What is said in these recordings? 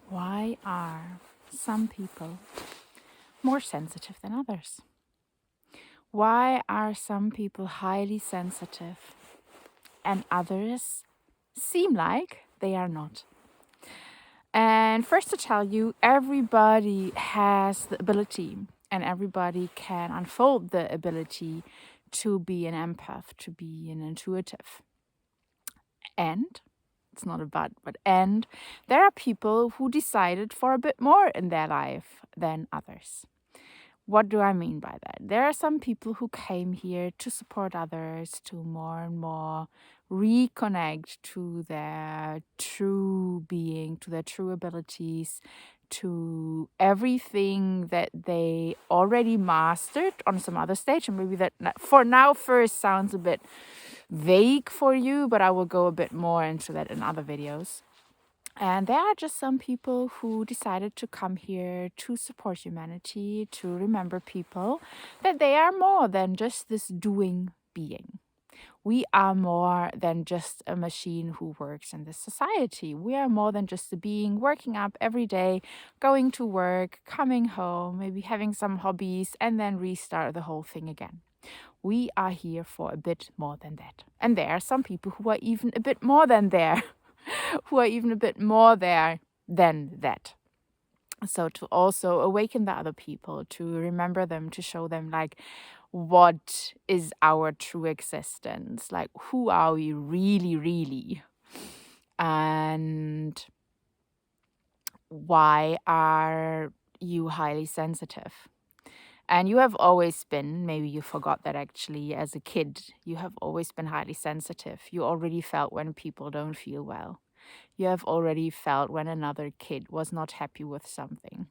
Why are some people more sensitive than others? Why are some people highly sensitive and others seem like they are not? And first to tell you, everybody has the ability and everybody can unfold the ability to be an empath, to be an intuitive. And it's not about, and there are people who decided for a bit more in their life than others. What do I mean by that? There are some people who came here to support others, to more and more reconnect to their true being, to their true abilities, to everything that they already mastered on some other stage. And maybe that for now first sounds a bit vague for you, but I will go a bit more into that in other videos. And there are just some people who decided to come here to support humanity, to remember people, that they are more than just this doing being. We are more than just a machine who works in this society. We are more than just a being working up every day, going to work, coming home, maybe having some hobbies, and then restart the whole thing again. We are here for a bit more than that. And there are some people who are even a bit more than there. Who are even a bit more there than that. So to also awaken the other people, to remember them, to show them like what is our true existence, like who are we really, really, and why are you highly sensitive? And you have always been, maybe you forgot that actually as a kid, you have always been highly sensitive. You already felt when people don't feel well. You have already felt when another kid was not happy with something.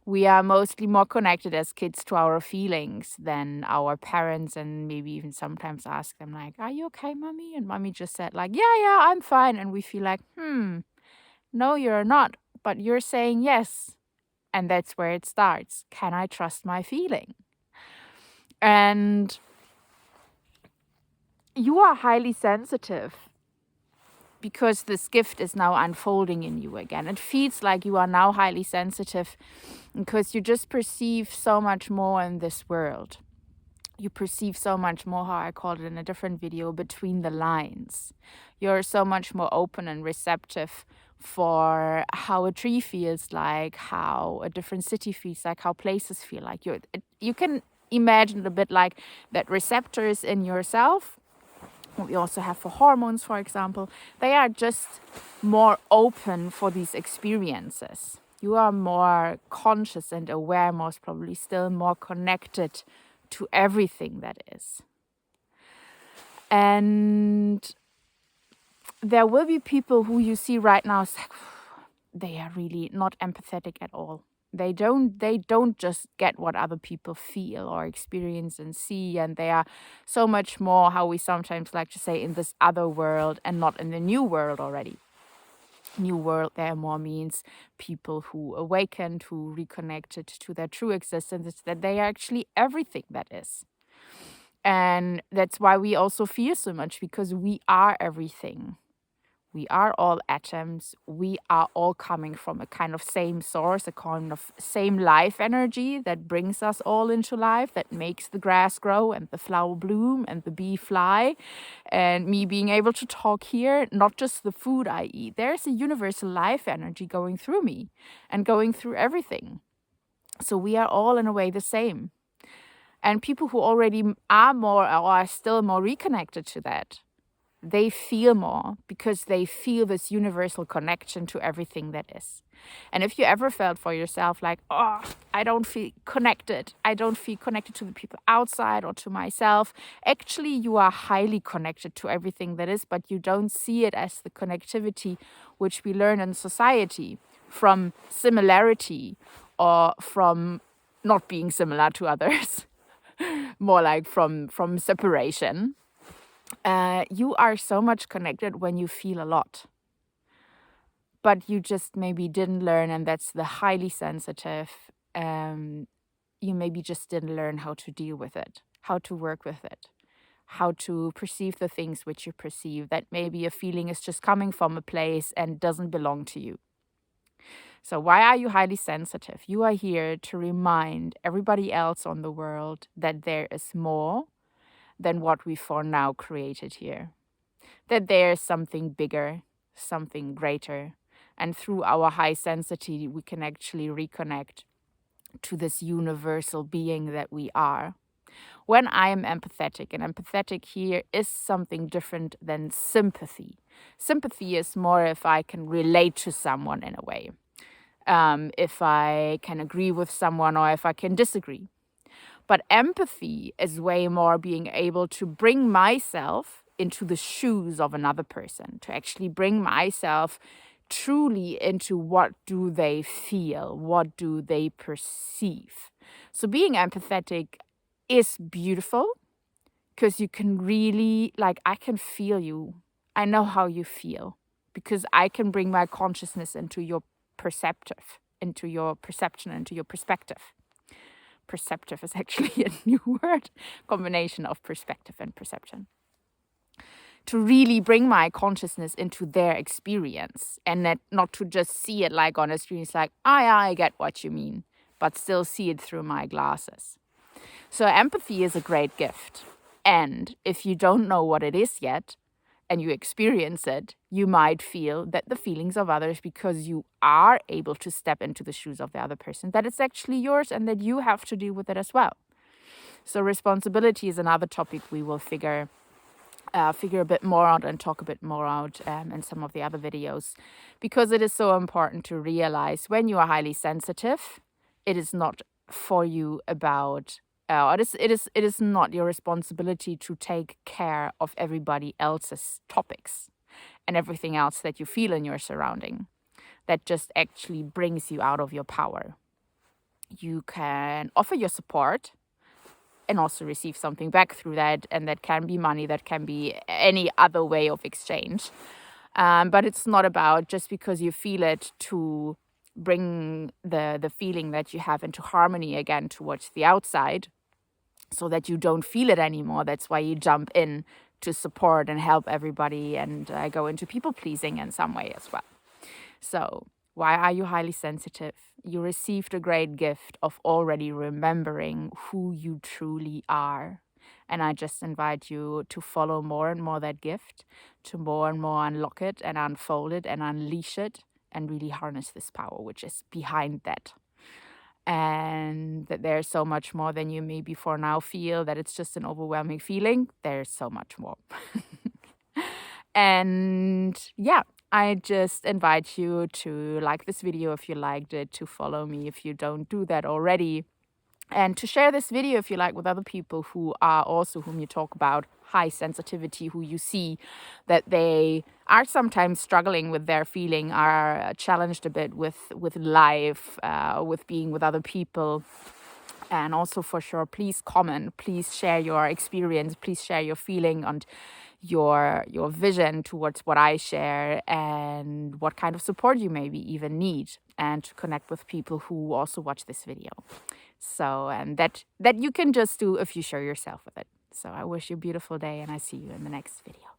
We are mostly more connected as kids to our feelings than our parents, and maybe even sometimes ask them like, "Are you okay, mommy?" And mommy just said like, yeah, I'm fine. And we feel like, no, you're not, but you're saying yes. And that's where it starts. Can I trust my feeling? And you are highly sensitive because this gift is now unfolding in you again. It feels like you are now highly sensitive because you just perceive so much more in this world. You perceive so much more, how I called it in a different video, between the lines. You're so much more open and receptive for how a tree feels like, how a different city feels like, how places feel like. You can imagine it a bit like that receptors in yourself. What we also have for hormones, for example, they are just more open for these experiences. You are more conscious and aware, most probably still more connected to everything that is. And there will be people who you see right now, they are really not empathetic at all. They don't just get what other people feel or experience and see, and they are so much more, how we sometimes like to say, in this other world and not in the new world already. New world there more means people who awakened, who reconnected to their true existence, that they are actually everything that is. And that's why we also fear so much, because we are everything. We are all atoms. We are all coming from a kind of same source, a kind of same life energy that brings us all into life, that makes the grass grow and the flower bloom and the bee fly. And me being able to talk here, not just the food I eat. There's a universal life energy going through me and going through everything. So we are all in a way the same. And people who already are more or are still more reconnected to that, they feel more because they feel this universal connection to everything that is. And if you ever felt for yourself like, oh, I don't feel connected. I don't feel connected to the people outside or to myself. Actually, you are highly connected to everything that is, but you don't see it as the connectivity which we learn in society from similarity or from not being similar to others. More like from separation. You are so much connected when you feel a lot. But you just maybe didn't learn, and that's the highly sensitive. You maybe just didn't learn how to deal with it, how to work with it, how to perceive the things which you perceive, that maybe a feeling is just coming from a place and doesn't belong to you. So why are you highly sensitive? You are here to remind everybody else on the world that there is more than what we for now created here. That there is something bigger, something greater. And through our high sensitivity, we can actually reconnect to this universal being that we are. When I am empathetic, and empathetic here is something different than sympathy. Sympathy is more if I can relate to someone in a way. If I can agree with someone or if I can disagree. But empathy is way more being able to bring myself into the shoes of another person, to actually bring myself truly into what do they feel, what do they perceive. So being empathetic is beautiful because you can really, like, I can feel you. I know how you feel because I can bring my consciousness into your perceptive, into your perception, into your perspective. Perceptive is actually a new word, combination of perspective and perception. To really bring my consciousness into their experience and not to just see it like on a screen. It's like, I get what you mean, but still see it through my glasses. So empathy is a great gift. And if you don't know what it is yet, and you experience it, you might feel that the feelings of others, because you are able to step into the shoes of the other person, that it's actually yours and that you have to deal with it as well. So responsibility is another topic we will figure a bit more out and talk a bit more out in some of the other videos, because it is so important to realize when you are highly sensitive, it is not for you about it is not your responsibility to take care of everybody else's topics and everything else that you feel in your surrounding. That just actually brings you out of your power. You can offer your support and also receive something back through that, and that can be money, that can be any other way of exchange. But it's not about just because you feel it to bring the feeling that you have into harmony again towards the outside, so that you don't feel it anymore. That's why you jump in to support and help everybody and go into people pleasing in some way as well. So why are you highly sensitive? You received a great gift of already remembering who you truly are. And I just invite you to follow more and more that gift, to more and more unlock it and unfold it and unleash it and really harness this power which is behind that. And that there's so much more than you maybe for now feel, that it's just an overwhelming feeling. There's so much more. And yeah, I just invite you to like this video if you liked it, to follow me if you don't do that already, and to share this video if you like with other people who are also, whom you talk about high sensitivity, who you see that they are sometimes struggling with their feeling, are challenged a bit with life, with being with other people. And also for sure, please comment, please share your experience, please share your feeling and your vision towards what I share and what kind of support you maybe even need, and to connect with people who also watch this video. So, and that you can just do if you share yourself with it. So I wish you a beautiful day, and I see you in the next video.